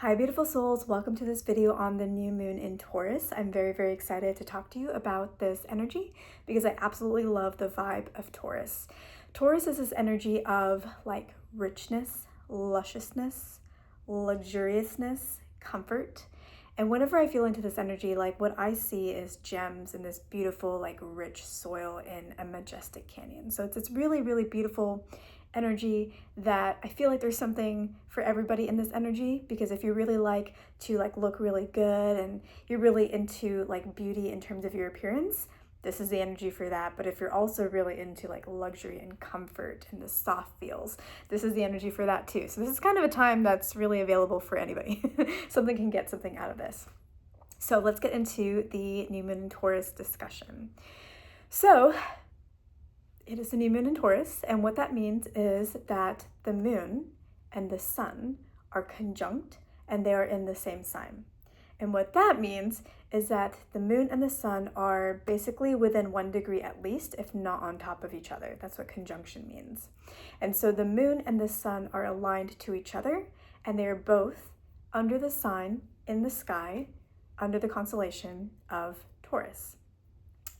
Hi beautiful souls, welcome to this video on the new moon in Taurus. I'm very excited to talk to you about this energy because I absolutely love the vibe of Taurus. Taurus is this energy of like richness, lusciousness, luxuriousness, comfort. And whenever I feel into this energy, like what I see is gems in this beautiful, like rich soil in a majestic canyon. So it's this really beautiful energy that I feel like there's something for everybody in this energy, because if you really like to look really good and you're really into like beauty in terms of your appearance, this is the energy for that. But if you're also really into like luxury and comfort and the soft feels, this is the energy for that too. So this is kind of a time that's really available for anybody. Something can get something out of this. So let's get into the new moon in Taurus discussion. So it is the new moon in Taurus, and what that means is that the moon and the sun are conjunct and they are in the same sign. And what that means is that the moon and the sun are basically within 1 degree at least, if not on top of each other. That's what conjunction means. And so the moon and the sun are aligned to each other, and they are both under the sign in the sky, under the constellation of Taurus.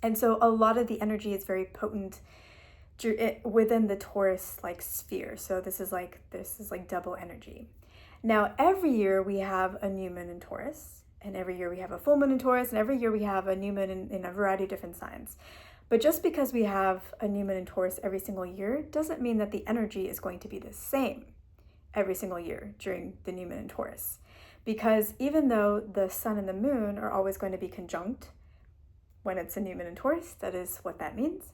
And so a lot of the energy is very potent within the Taurus like sphere. So this is like double energy. Now every year we have a new moon in Taurus, and every year we have a full moon in Taurus, and every year we have a new moon in a variety of different signs. But just because we have a new moon in Taurus every single year doesn't mean that the energy is going to be the same every single year during the new moon in Taurus. Because even though the sun and the moon are always going to be conjunct when it's a new moon in Taurus, that is what that means,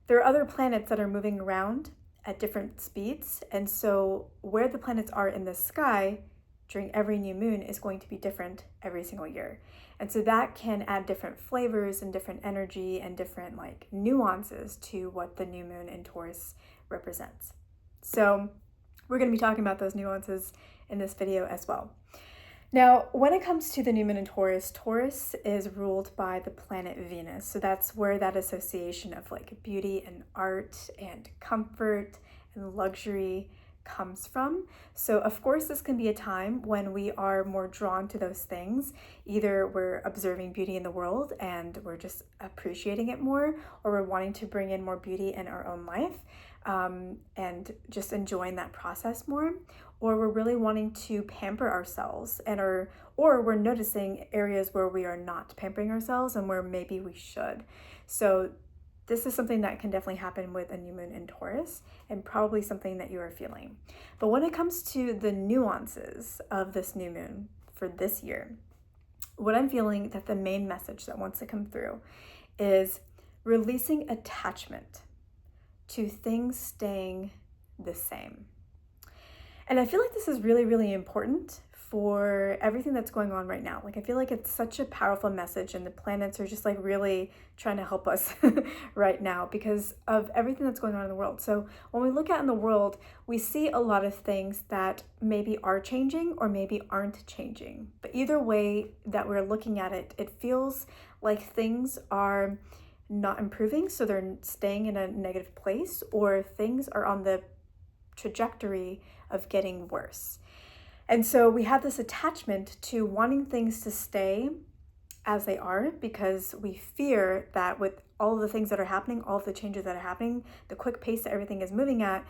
there are other planets that are moving around at different speeds. And so where the planets are in the sky during every new moon is going to be different every single year. And so that can add different flavors and different energy and different like nuances to what the new moon in Taurus represents. So we're going to be talking about those nuances in this video as well. Now, when it comes to the new moon in Taurus, Taurus is ruled by the planet Venus. So that's where that association of like beauty and art and comfort and luxury comes from. So of course, this can be a time when we are more drawn to those things. Either we're observing beauty in the world and we're just appreciating it more, or we're wanting to bring in more beauty in our own life and just enjoying that process more, or we're really wanting to pamper ourselves or we're noticing areas where we are not pampering ourselves and where maybe we should. So this is something that can definitely happen with a new moon in Taurus, and probably something that you are feeling. But when it comes to the nuances of this new moon for this year, what I'm feeling that the main message that wants to come through is releasing attachment to things staying the same. And I feel like this is really important for everything that's going on right now. Like, I feel like it's such a powerful message, and the planets are just like really trying to help us right now because of everything that's going on in the world. So when we look out in the world, we see a lot of things that maybe are changing or maybe aren't changing. But either way that we're looking at it, it feels like things are not improving, so they're staying in a negative place, or things are on the trajectory of getting worse. And so we have this attachment to wanting things to stay as they are, because we fear that with all of the things that are happening, all of the changes that are happening, the quick pace that everything is moving at,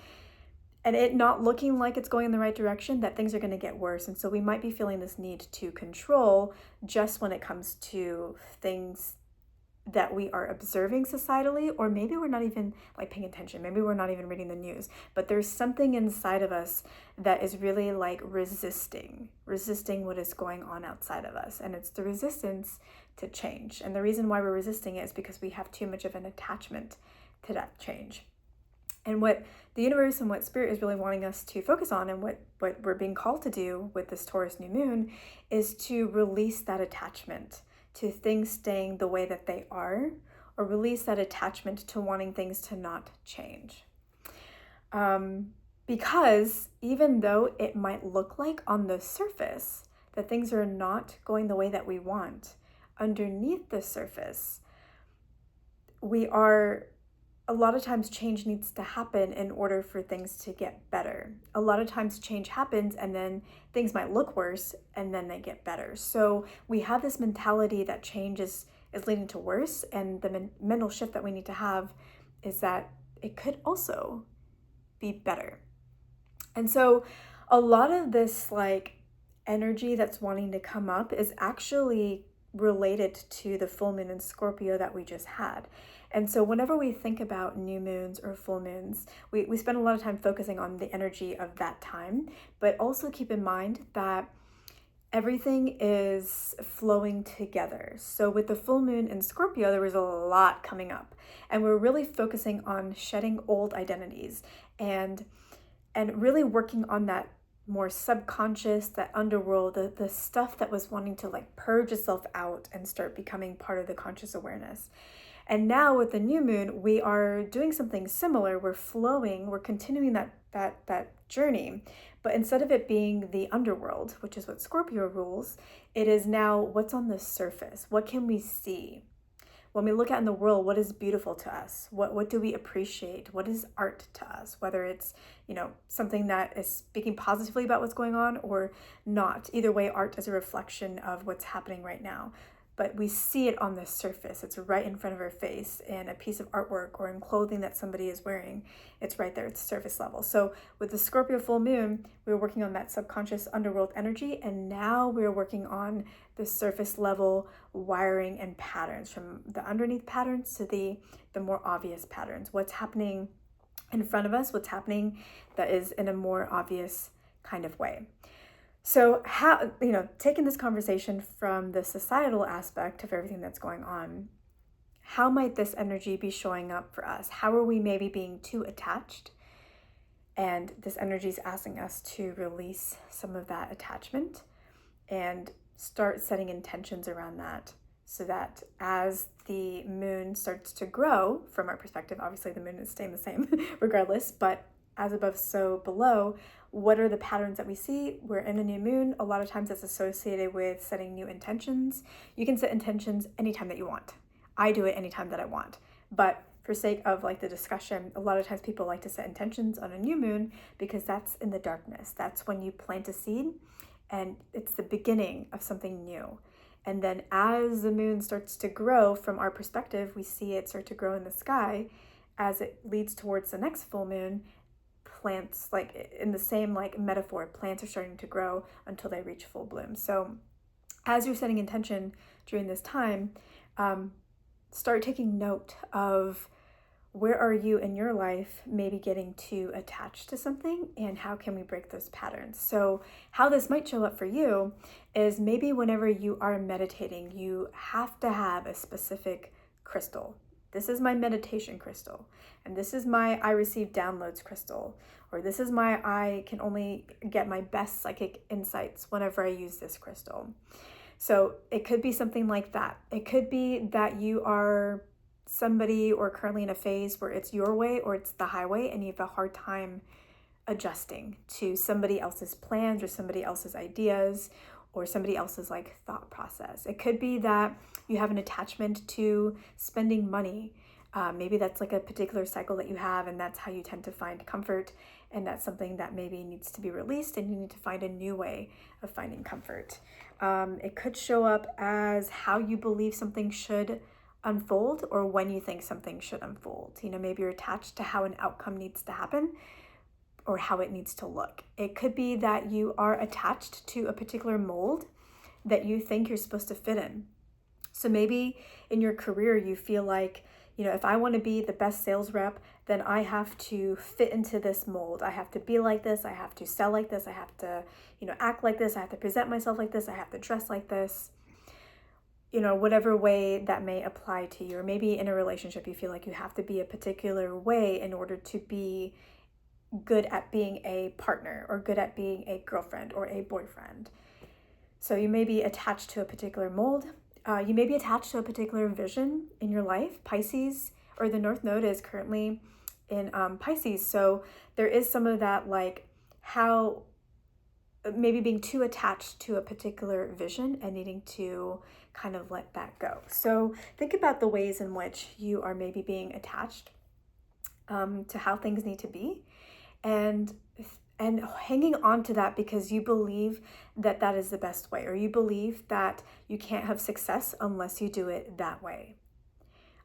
and it not looking like it's going in the right direction, that things are going to get worse. And so we might be feeling this need to control just when it comes to things that we are observing societally, or maybe we're not even like paying attention. Maybe we're not even reading the news, but there's something inside of us that is really like resisting what is going on outside of us. And it's the resistance to change. And the reason why we're resisting it is because we have too much of an attachment to that change. And what the universe and what spirit is really wanting us to focus on, and what we're being called to do with this Taurus new moon, is to release that attachment to things staying the way that they are, or release that attachment to wanting things to not change. Because even though it might look like on the surface that things are not going the way that we want, underneath the surface, we are a lot of times change needs to happen in order for things to get better. A lot of times change happens and then things might look worse and then they get better. So we have this mentality that change is leading to worse, and the mental shift that we need to have is that it could also be better. And so a lot of this like energy that's wanting to come up is actually related to the full moon in Scorpio that we just had. And so whenever we think about new moons or full moons, we spend a lot of time focusing on the energy of that time, but also keep in mind that everything is flowing together. So with the full moon in Scorpio, there was a lot coming up, and we're really focusing on shedding old identities and really working on that more subconscious, that underworld, the stuff that was wanting to like purge itself out and start becoming part of the conscious awareness. And now with the new moon, we are doing something similar. We're flowing, we're continuing that journey. But instead of it being the underworld, which is what Scorpio rules, it is now what's on the surface. What can we see? When we look out in the world, what is beautiful to us? What do we appreciate? What is art to us? Whether it's, something that is speaking positively about what's going on or not. Either way, art is a reflection of what's happening right now. But we see it on the surface. It's right in front of our face in a piece of artwork or in clothing that somebody is wearing. It's right there, it's surface level. So with the Scorpio full moon, we were working on that subconscious underworld energy, and now we're working on the surface level wiring and patterns, from the underneath patterns to the more obvious patterns. What's happening in front of us, what's happening that is in a more obvious kind of way. So how, taking this conversation from the societal aspect of everything that's going on, how might this energy be showing up for us? How are we maybe being too attached? And this energy is asking us to release some of that attachment and start setting intentions around that, so that as the moon starts to grow, from our perspective, obviously the moon is staying the same regardless, but as above, so below, what are the patterns that we see? We're in a new moon. A lot of times it's associated with setting new intentions. You can set intentions anytime that you want. I do it anytime that I want. But for sake of like the discussion, a lot of times people like to set intentions on a new moon because that's in the darkness. That's when you plant a seed and it's the beginning of something new. And then as the moon starts to grow, from our perspective, we see it start to grow in the sky. As it leads towards the next full moon, plants, like in the same like metaphor, plants are starting to grow until they reach full bloom. So as you're setting intention during this time, start taking note of where are you in your life maybe getting too attached to something, and how can we break those patterns? So how this might show up for you is maybe whenever you are meditating, you have to have a specific crystal. This is my meditation crystal, and this is my I receive downloads crystal, or this is my I can only get my best psychic insights whenever I use this crystal. So it could be something like that. It could be that you are somebody or currently in a phase where it's your way or it's the highway, and you have a hard time adjusting to somebody else's plans or somebody else's ideas or somebody else's like thought process. It could be that you have an attachment to spending money. Maybe that's like a particular cycle that you have, and that's how you tend to find comfort, and that's something that maybe needs to be released, and you need to find a new way of finding comfort. It could show up as how you believe something should unfold, or when you think something should unfold. Maybe you're attached to how an outcome needs to happen or how it needs to look. It could be that you are attached to a particular mold that you think you're supposed to fit in. So maybe in your career, you feel like, if I want to be the best sales rep, then I have to fit into this mold. I have to be like this. I have to sell like this. I have to, act like this. I have to present myself like this. I have to dress like this. Whatever way that may apply to you. Or maybe in a relationship, you feel like you have to be a particular way in order to be good at being a partner, or good at being a girlfriend or a boyfriend. So you may be attached to a particular mold. You may be attached to a particular vision in your life. Pisces, or the North Node, is currently in Pisces. So there is some of that, like how maybe being too attached to a particular vision and needing to kind of let that go. So think about the ways in which you are maybe being attached to how things need to be, and hanging on to that because you believe that that is the best way, or you believe that you can't have success unless you do it that way.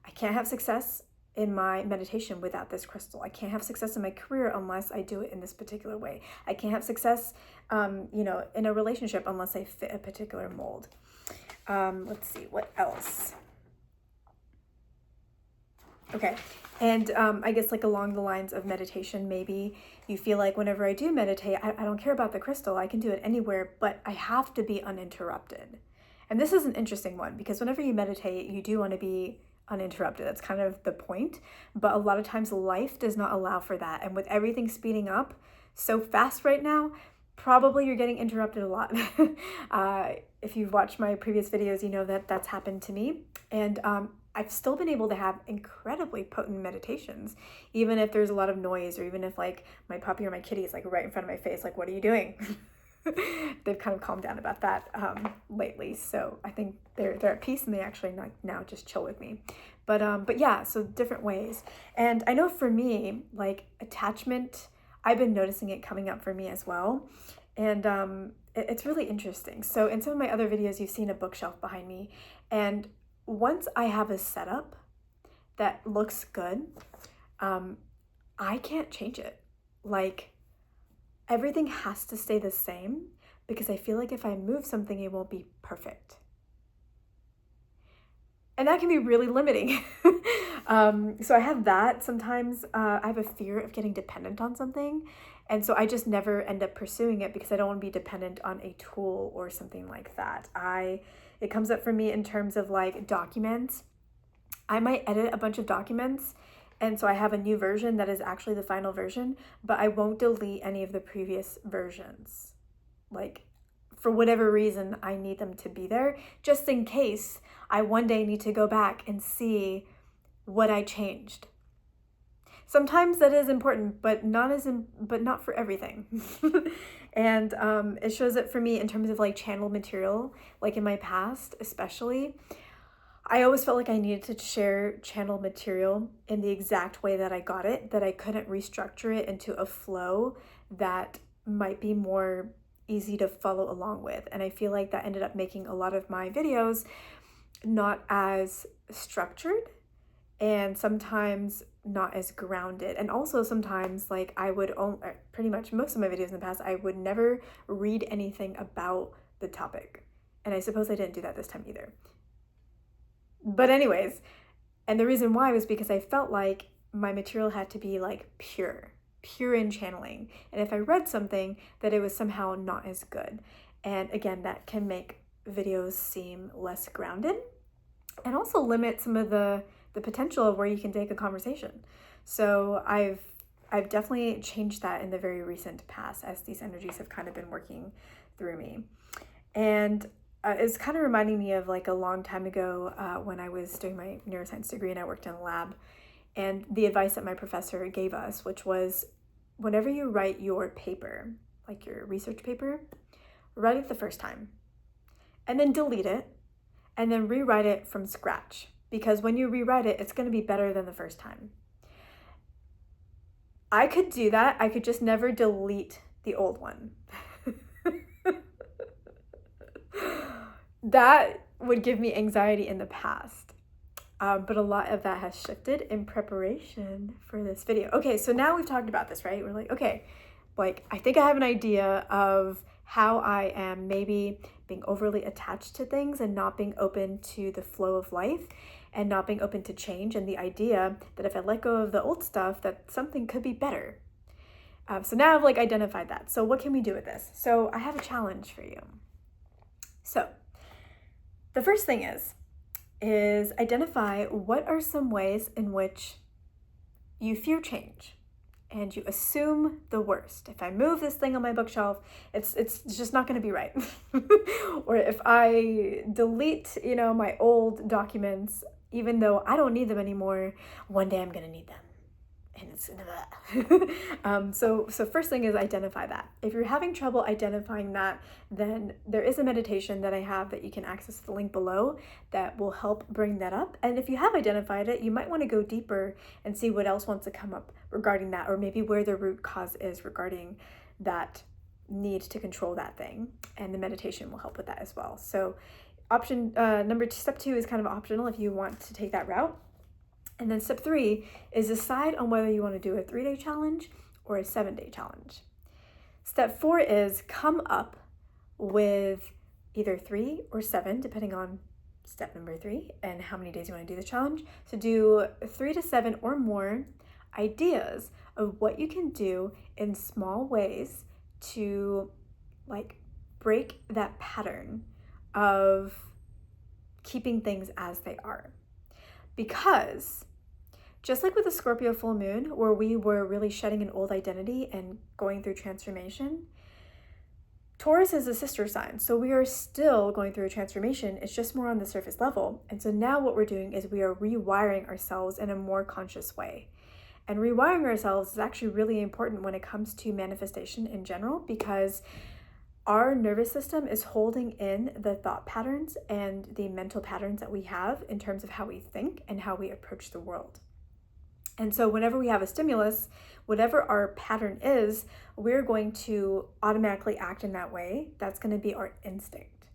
I can't have success in my meditation without this crystal. I can't have success in my career unless I do it in this particular way. I can't have success, in a relationship unless I fit a particular mold. Let's see, what else? Okay, and I guess like along the lines of meditation, maybe you feel like whenever I do meditate, I don't care about the crystal. I can do it anywhere, but I have to be uninterrupted. And this is an interesting one because whenever you meditate, you do want to be uninterrupted. That's kind of the point. But a lot of times life does not allow for that. And with everything speeding up so fast right now, probably you're getting interrupted a lot. If you've watched my previous videos, you know that that's happened to me. And I've still been able to have incredibly potent meditations, even if there's a lot of noise, or even if like my puppy or my kitty is like right in front of my face, like, what are you doing? They've kind of calmed down about that lately. So I think they're at peace, and they actually now just chill with me. But yeah, so different ways. And I know for me, like attachment, I've been noticing it coming up for me as well. And it's really interesting. So in some of my other videos, you've seen a bookshelf behind me. And once I have a setup that looks good, I can't change it. Like everything has to stay the same because I feel like if I move something, it won't be perfect. And that can be really limiting. So I have that. Sometimes I have a fear of getting dependent on something. And so I just never end up pursuing it because I don't want to be dependent on a tool or something like that. It comes up for me in terms of like documents. I might edit a bunch of documents, and so I have a new version that is actually the final version, but I won't delete any of the previous versions. Like for whatever reason, I need them to be there just in case I one day need to go back and see what I changed. Sometimes that is important, but not for everything. And it shows it for me in terms of like channel material, like in my past, especially. I always felt like I needed to share channel material in the exact way that I got it, that I couldn't restructure it into a flow that might be more easy to follow along with. And I feel like that ended up making a lot of my videos not as structured, and sometimes not as grounded. And also sometimes like I would pretty much most of my videos in the past, I would never read anything about the topic. And I suppose I didn't do that this time either. But anyways, and the reason why was because I felt like my material had to be like pure in channeling. And if I read something, that it was somehow not as good. And again, that can make videos seem less grounded and also limit some of the potential of where you can take a conversation. So I've definitely changed that in the very recent past as these energies have kind of been working through me. And it's kind of reminding me of like a long time ago when I was doing my neuroscience degree and I worked in a lab, and the advice that my professor gave us, which was whenever you write your paper, like your research paper, write it the first time and then delete it and then rewrite it from scratch. Because when you rewrite it, it's going to be better than the first time. I could do that. I could just never delete the old one. That would give me anxiety in the past. But a lot of that has shifted in preparation for this video. Okay, so now we've talked about this, right? We're like, okay, like I think I have an idea of how I am maybe being overly attached to things and not being open to the flow of life and not being open to change, and the idea that if I let go of the old stuff, that something could be better. So now I've like identified that. So what can we do with this? So I have a challenge for you. So the first thing is identify what are some ways in which you fear change and you assume the worst. If I move this thing on my bookshelf, it's just not going to be right. Or if I delete, my old documents, even though I don't need them anymore, one day I'm going to need them. and it's so first thing is identify that. If you're having trouble identifying that, then there is a meditation that I have that you can access the link below that will help bring that up. And if you have identified it, you might want to go deeper and see what else wants to come up regarding that, or maybe where the root cause is regarding that need to control that thing, and the meditation will help with that as well. So option step 2 is kind of optional if you want to take that route. And then step 3 is decide on whether you want to do a 3-day challenge or a 7-day challenge. Step 4 is come up with either 3 or 7, depending on step number 3 and how many days you want to do the challenge. So do 3 to 7 or more ideas of what you can do in small ways to like break that pattern of keeping things as they are. Because just like with the Scorpio full moon, where we were really shedding an old identity and going through transformation, Taurus is a sister sign. So we are still going through a transformation. It's just more on the surface level. And so now what we're doing is we are rewiring ourselves in a more conscious way. And rewiring ourselves is actually really important when it comes to manifestation in general, because our nervous system is holding in the thought patterns and the mental patterns that we have in terms of how we think and how we approach the world. And so whenever we have a stimulus, whatever our pattern is, we're going to automatically act in that way. That's going to be our instinct.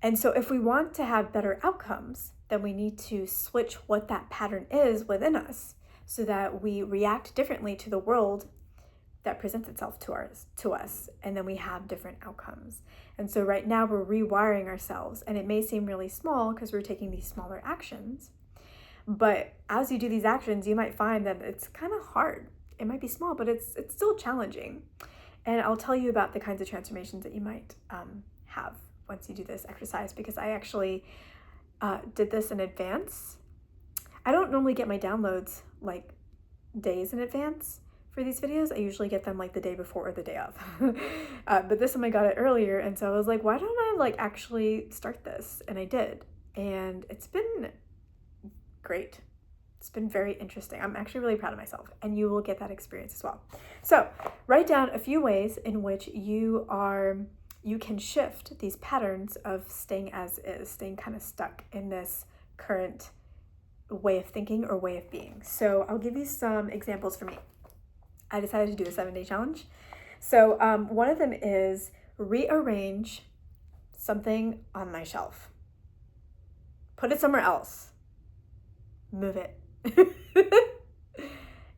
And so if we want to have better outcomes, then we need to switch what that pattern is within us so that we react differently to the world that presents itself to us, and then we have different outcomes. And so right now we're rewiring ourselves, and it may seem really small because we're taking these smaller actions, but as you do these actions, you might find that it's kind of hard. It might be small, but it's still challenging. And I'll tell you about the kinds of transformations that you might have once you do this exercise, because I actually did this in advance. I don't normally get my downloads like days in advance for these videos. I usually get them like the day before or the day of. But this time I got it earlier, and so I was like, why don't I like actually start this? And I did. And it's been great. It's been very interesting. I'm actually really proud of myself, and you will get that experience as well. So write down a few ways in which you can shift these patterns of staying as is, staying kind of stuck in this current way of thinking or way of being. So I'll give you some examples for me. I decided to do a 7-day challenge. So one of them is rearrange something on my shelf. Put it somewhere else. Move it.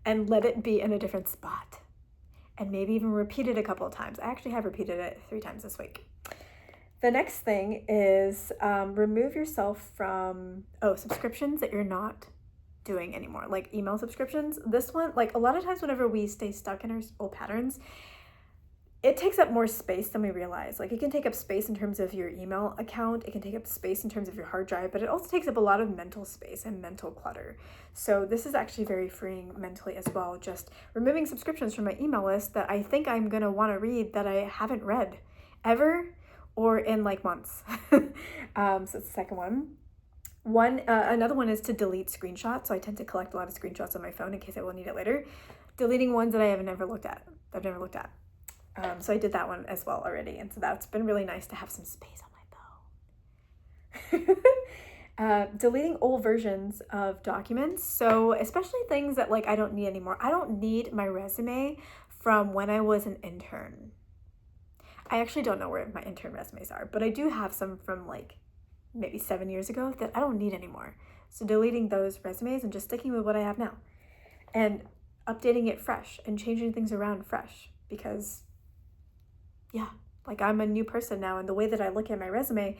And let it be in a different spot. And maybe even repeat it a couple of times. I actually have repeated it 3 times this week. The next thing is remove yourself from subscriptions that you're not doing anymore, like email subscriptions. This one, like a lot of times whenever we stay stuck in our old patterns, it takes up more space than we realize. Like it can take up space in terms of your email account, it can take up space in terms of your hard drive, but it also takes up a lot of mental space and mental clutter. So this is actually very freeing mentally as well, just removing subscriptions from my email list that I think I'm gonna want to read that I haven't read ever or in like months. So it's the second one. Another one is to delete screenshots. So I tend to collect a lot of screenshots on my phone in case I will need it later. Deleting ones that I've never looked at. So I did that one as well already. And so that's been really nice to have some space on my phone. Deleting old versions of documents. So especially things that like I don't need anymore. I don't need my resume from when I was an intern. I actually don't know where my intern resumes are, but I do have some from like maybe 7 years ago that I don't need anymore. So deleting those resumes and just sticking with what I have now and updating it fresh and changing things around fresh, because yeah, like I'm a new person now, and the way that I look at my resume,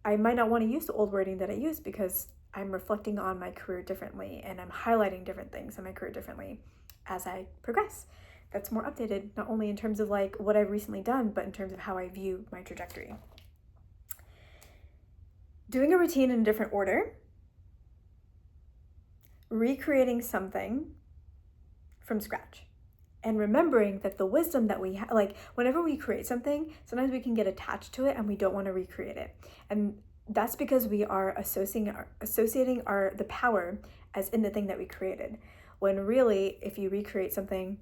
I might not want to use the old wording that I use because I'm reflecting on my career differently and I'm highlighting different things in my career differently as I progress. That's more updated, not only in terms of like what I've recently done, but in terms of how I view my trajectory. Doing a routine in a different order, recreating something from scratch, and remembering that the wisdom that we have, like whenever we create something, sometimes we can get attached to it and we don't want to recreate it. And that's because we are associating the power as in the thing that we created. when really, if you recreate something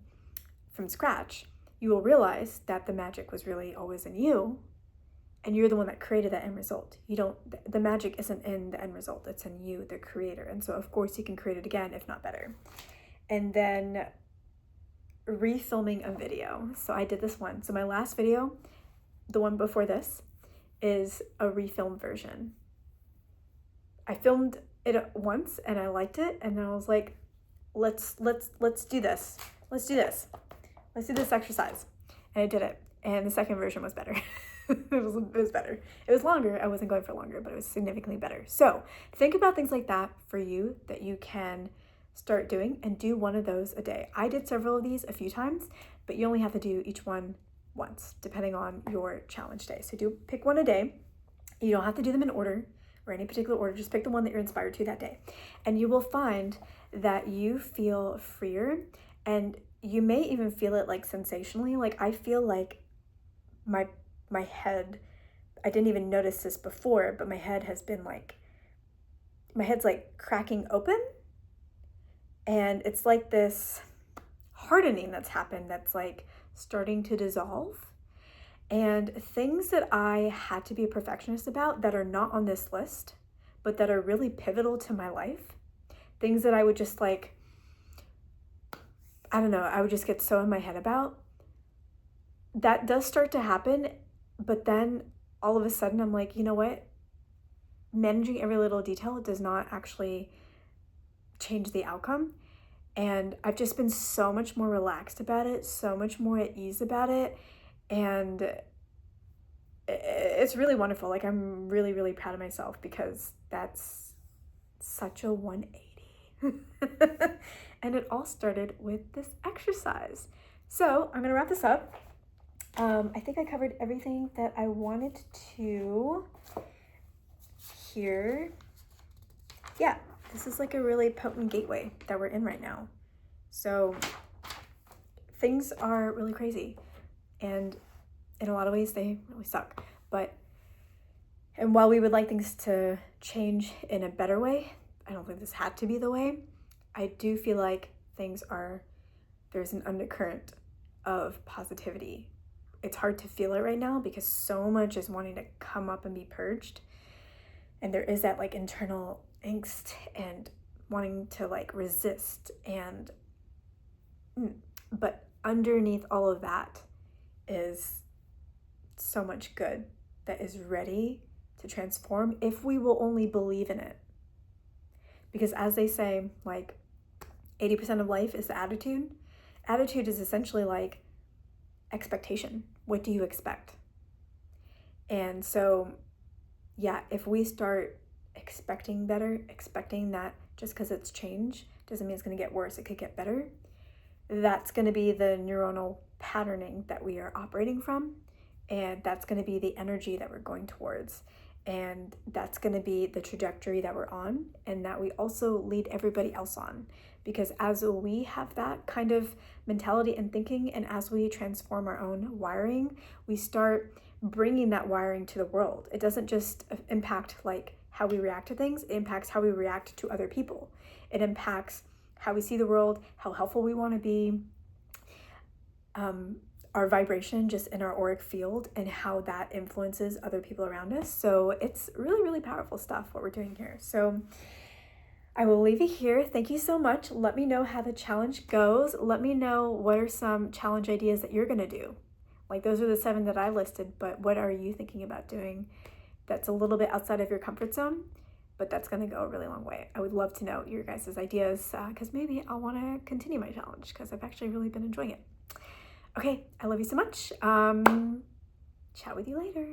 from scratch, you will realize that the magic was really always in you, and you're the one that created that end result. The magic isn't in the end result, it's in you, the creator. And so of course you can create it again, if not better. And then refilming a video. So I did this one. So my last video, the one before this, is a refilm version. I filmed it once and I liked it, and then I was like, let's do this. Let's do this. Let's do this exercise. And I did it. And the second version was better. it was better. It was longer. I wasn't going for longer, but it was significantly better. So think about things like that for you that you can start doing, and do one of those a day. I did several of these a few times, but you only have to do each one once, depending on your challenge day. So pick one a day. You don't have to do them in order or any particular order. Just pick the one that you're inspired to that day. And you will find that you feel freer, and you may even feel it like sensationally. Like I feel like my head, I didn't even notice this before, but my head's like cracking open. And it's like this hardening that's happened that's like starting to dissolve. And things that I had to be a perfectionist about that are not on this list, but that are really pivotal to my life, things that I would just like, I don't know, I would just get so in my head about, that does start to happen. But then all of a sudden I'm like, you know what? Managing every little detail does not actually change the outcome. And I've just been so much more relaxed about it, so much more at ease about it. And it's really wonderful. Like I'm really, really proud of myself, because that's such a 180. And it all started with this exercise. So I'm gonna wrap this up. I think I covered everything that I wanted to here. Yeah. This is like a really potent gateway that we're in right now. So things are really crazy, and in a lot of ways they really suck. And while we would like things to change in a better way, I don't think this had to be the way. I do feel like there's an undercurrent of positivity. It's hard to feel it right now because so much is wanting to come up and be purged. And there is that like internal angst and wanting to like resist, but underneath all of that is so much good that is ready to transform if we will only believe in it. Because as they say, like 80% of life is the attitude. Attitude is essentially like expectation. What do you expect? And so yeah, if we start expecting better, expecting that just because it's change doesn't mean it's going to get worse, it could get better, that's going to be the neuronal patterning that we are operating from, and that's going to be the energy that we're going towards, and that's going to be the trajectory that we're on, and that we also lead everybody else on. Because as we have that kind of mentality and thinking, and as we transform our own wiring, we start bringing that wiring to the world. It doesn't just impact like how we react to things, it impacts how we react to other people. It impacts how we see the world, how helpful we want to be, our vibration just in our auric field, and how that influences other people around us. So it's really, really powerful stuff what we're doing here. So I will leave it here. Thank you so much. Let me know how the challenge goes. Let me know what are some challenge ideas that you're going to do. Like those are the 7 that I listed, but what are you thinking about doing that's a little bit outside of your comfort zone, but that's going to go a really long way? I would love to know your guys' ideas, because maybe I'll want to continue my challenge, because I've actually really been enjoying it. Okay, I love you so much. Chat with you later.